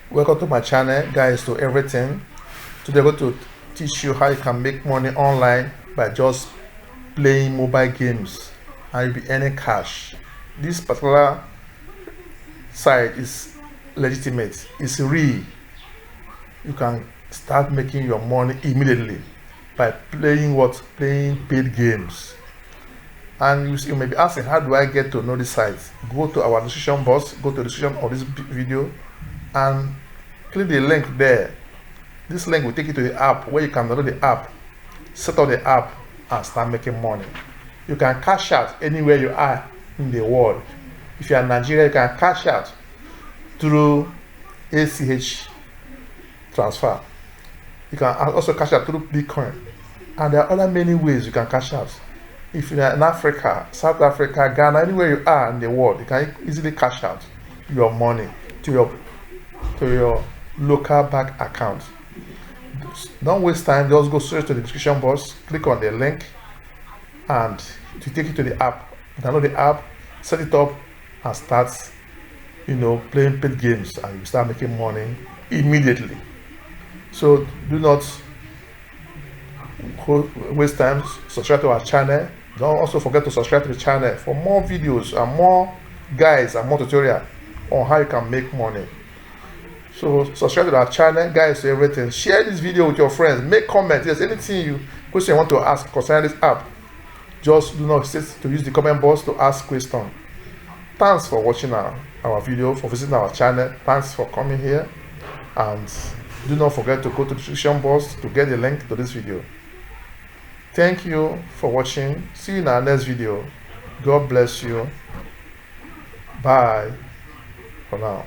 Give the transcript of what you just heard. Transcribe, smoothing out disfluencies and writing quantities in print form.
Welcome to my channel, guys, to everything. Today I'm going to teach you how you can make money online by just playing mobile games and you'll be earning cash. This particular site is legitimate, it's real. You can start making your money immediately by playing paid games. And you may be asking, how do I get to know this site? Go to our description box, go to the description of this video and click the link there. This link will take you to the app where you can download the app, set up the app and start making money. You can cash out anywhere you are in the world. If you are in Nigeria, you can cash out through ACH transfer. You can also cash out through Bitcoin, and there are other many ways you can cash out. If you are in Africa, South Africa, Ghana, anywhere you are in the world, you can easily cash out your money to your local bank account. Don't waste time, just go straight to the description box, click on the link and to take you to the app. Download the app, set it up and start playing paid games, and you start making money immediately. So do not waste time. Subscribe to our channel. Don't also forget to subscribe to the channel for more videos and more guides and more tutorial on how you can make money. So subscribe to our channel, guys, to everything. Share this video with your friends. Make comments. Yes, anything question you want to ask concerning this app, just do not hesitate to use the comment box to ask questions. Thanks for watching our video, for visiting our channel. Thanks for coming here, and do not forget to go to the description box to get the link to this video. Thank you for watching. See you in our next video. God bless you. Bye for now.